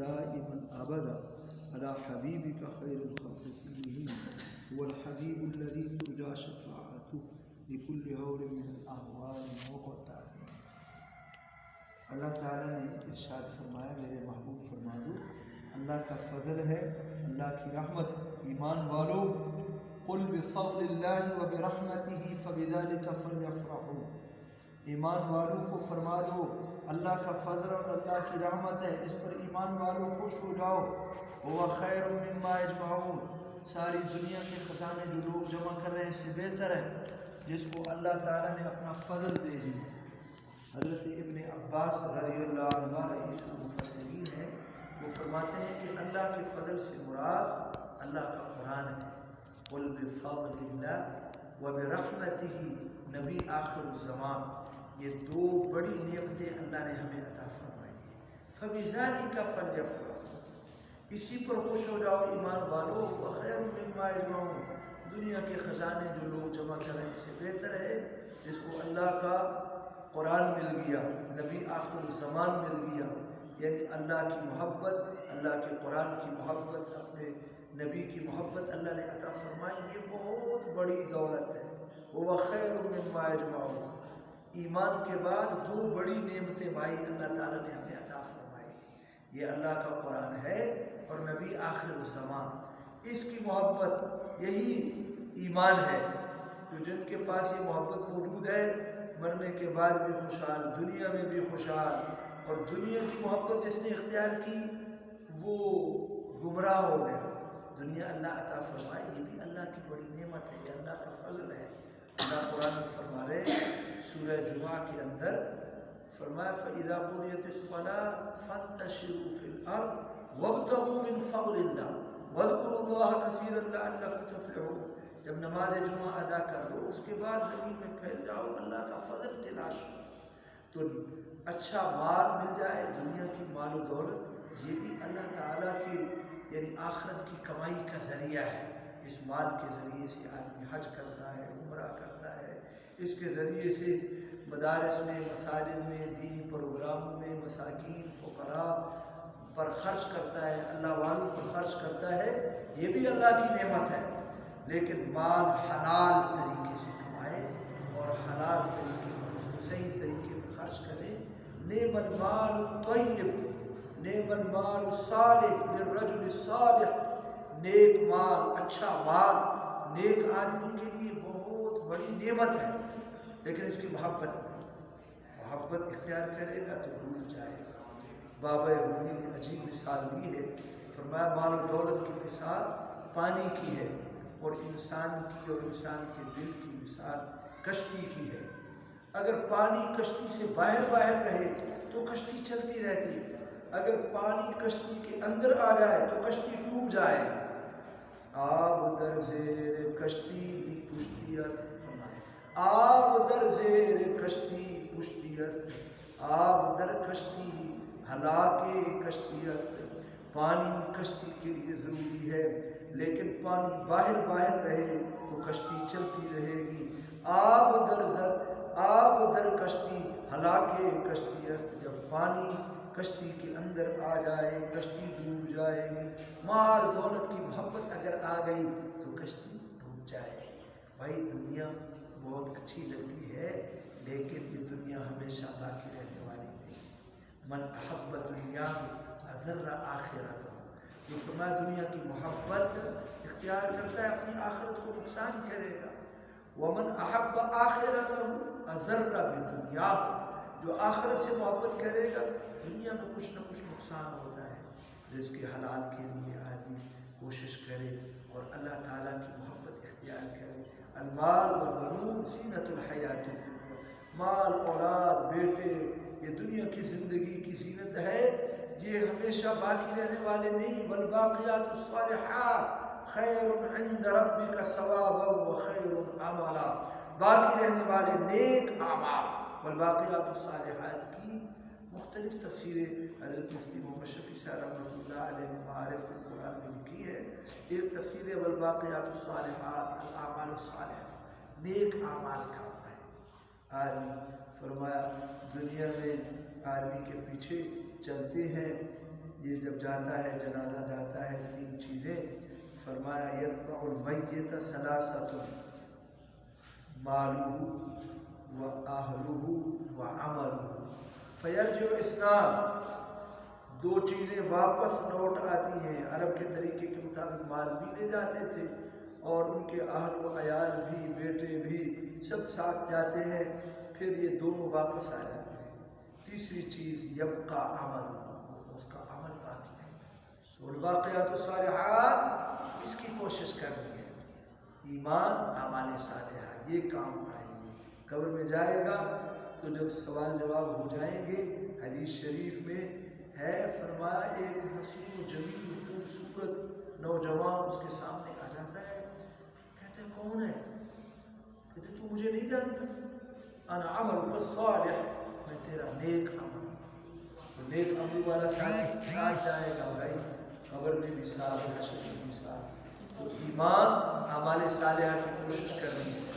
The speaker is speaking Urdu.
دائما أبدا على حبيبك خير الخلق كلهم هو الحبيب الذي ترجى شفاعته لكل هول من الأهوال وقتال. اللہ تعالیٰ نے ارشاد فرمایا میرے محبوب فرما دو اللہ کا فضل ہے، اللہ کی رحمت. ایمان والو قل بفضل اللہ وبرحمتہ فبذلک فلیفرحوا، ایمان والوں کو فرما دو اللہ کا فضل اور اللہ کی رحمت ہے، اس پر ایمان والوں خوش ہو جاؤ. وہ خیر مما یجمعون، ساری دنیا کے خزانے جو لوگ جمع کر رہے ہیں اس سے بہتر ہے جس کو اللہ تعالیٰ نے اپنا فضل دے دیا. حضرت ابن عباس رضی اللہ عنہ رئیس المفسرین ہیں، وہ فرماتے ہیں کہ اللہ کے فضل سے مراد اللہ کا قرآن ہے. قل بفضل اللہ وبرحمتہ، نبی آخر الزمان، یہ دو بڑی نعمتیں اللہ نے ہمیں عطا فرمائی. فبذلک فلیفرحوا، اسی پر خوش ہو جاؤ ایمان والو. وخیر مما یجمعون، دنیا کے خزانے جو لوگ جمع کریں اس سے بہتر ہے جس کو اللہ کا قرآن مل گیا، نبی آخر الزمان مل گیا. یعنی اللہ کی محبت، اللہ کے قرآن کی محبت، اپنے نبی کی محبت اللہ نے عطا فرمائی. یہ بہت بڑی دولت ہے. وخیر مما یجمعون، ایمان کے بعد دو بڑی نعمتیں مائی اللہ تعالیٰ نے ہمیں عطا فرمائی. یہ اللہ کا قرآن ہے اور نبی آخر الزمان، اس کی محبت یہی ایمان ہے. تو جن کے پاس یہ محبت موجود ہے مرنے کے بعد بھی خوشحال، دنیا میں بھی خوشحال. اور دنیا کی محبت جس نے اختیار کی وہ گمراہ ہو گیا. دنیا اللہ عطا فرمائے یہ بھی اللہ کی بڑی نعمت ہے، یہ اللہ کا فضل ہے. اللہ قرآن میں فرما رہے سورہ جمعہ کے اندر فرمایا فَإِذَا قُضِيَتِ الصَّلَاةُ فَانتَشِرُوا فِي الْأَرْضِ وَابْتَغُوا مِنْ فَضْلِ اللَّهِ وَاذْكُرُوا اللَّهَ كَثِيرًا لَعَلَّكُمْ تُفْلِحُونَ. جب نماز جمعہ ادا کر لو اس کے بعد زمین میں پھیل جاؤ، اللہ کا فضل تلاش کرو تو اچھا مال مل جائے. دنیا کی مال و دولت یہ بھی اللہ تعالیٰ کی یعنی آخرت کی کمائی کا ذریعہ ہے. اس مال کے ذریعے سے آدمی حج کرتا ہے، عمرہ کرتا ہے، اس کے ذریعے سے مدارس میں، مساجد میں، دینی پروگراموں میں مساکین فقراء پر خرچ کرتا ہے، اللہ والوں پر خرچ کرتا ہے. یہ بھی اللہ کی نعمت ہے. لیکن مال حلال طریقے سے کمائے اور حلال طریقے پر اس کو صحیح طریقے پر خرچ کرے. نعم المال الطیب، نعم المال الصالح للرجل الصالح، نیک مال، اچھا مال نیک آدمی کے لیے بہت بڑی نعمت ہے. لیکن اس کی محبت اختیار کرے گا تو ڈوب جائے گا. بابا رومی نے عجیب مثال دی ہے، فرمایا مال و دولت کی مثال پانی کی ہے اور انسان کی اور انسان کے دل کی مثال کشتی کی ہے. اگر پانی کشتی سے باہر رہے تو کشتی چلتی رہتی، اگر پانی کشتی کے اندر آ جائے تو کشتی ڈوب جائے گی. آب در زیر کشتی پشتی است، آب در زیر کشتی پشتی است، آب در کشتی ہلاک کشتی است. پانی کشتی کے لیے ضروری ہے لیکن پانی باہر رہے تو کشتی چلتی رہے گی. آب در کشتی ہلاک کشتی است، جب پانی کشتی کے اندر آ جائے کشتی ڈوب جائے گی. مال دولت کی محبت اگر آ گئی تو کشتی ڈوب جائے گی. بھائی دنیا بہت اچھی لگتی ہے لیکن یہ دنیا ہمیشہ باقی رہنے والی نہیں. من احب دنیا اضر آخرتہ، جو فرمایا دنیا کی محبت اختیار کرتا ہے اپنی آخرت کو نقصان کرے گا. ومن احب آخرتہ اضر بدنیا، جو آخرت سے محبت کرے گا دنیا میں کچھ نہ کچھ نقصان ہوتا ہے. رزق حلال کے لیے آدمی کوشش کرے اور اللہ تعالیٰ کی محبت اختیار کرے. المال والبنون زینت الحیات الدنیا، مال اولاد بیٹے یہ دنیا کی زندگی کی زینت ہے، یہ ہمیشہ باقی رہنے والے نہیں. والباقیات الصالحات خیر عند ربک ثوابا وخیر عملا، باقی رہنے والے نیک اعمال. والباقیات الصالحات کی مختلف تفسیریں حضرت مفتی محمد شفیع صاحب رحمۃ اللہ علیہ نے معارف القرآن میں لکھی ہے. ایک تفسیر والباقیات الصالحات الاعمال الصالحہ، نیک اعمال کا ہے. آدمی فرمایا دنیا میں آدمی کے پیچھے چلتے ہیں یہ جب جاتا ہے جنازہ جاتا ہے 3 چیزیں فرمایا یتبع المیت ثلاثۃ مالہ و اہلہ و عملہ فیرجع اثنان، 2 چیزیں واپس لوٹ آتی ہیں، عرب کے طریقے کے مطابق مال بھی لے جاتے تھے اور ان کے اہل و عیال بھی، بیٹے بھی سب ساتھ جاتے ہیں، پھر یہ دونوں واپس آ جاتے ہیں۔ تیسری چیز یبقى عمل، اس کا عمل باقی ہے۔ والباقیات الصالحات اس کی کوشش کرنی ہے، ایمان اعمال صالحہ یہ کام آئیں گے۔ قبر میں جائے گا تو جب سوال جواب ہو جائیں گے، حدیث شریف میں ہے فرمایا ایک حسین و جمیل خوبصورت نوجوان اس کے سامنے آ جاتا ہے، کہتے ہیں کون ہے؟ کہتے تو مجھے نہیں جانتا، انا عملک الصالح، میں تیرا نیک عمل، نیک عمل والا ساتھ جائے گا بھائی، قبر میں بھی ساتھ، حشر میں بھی ساتھ۔ تو ایمان اعمال صالحہ کی کوشش کرنی ہے۔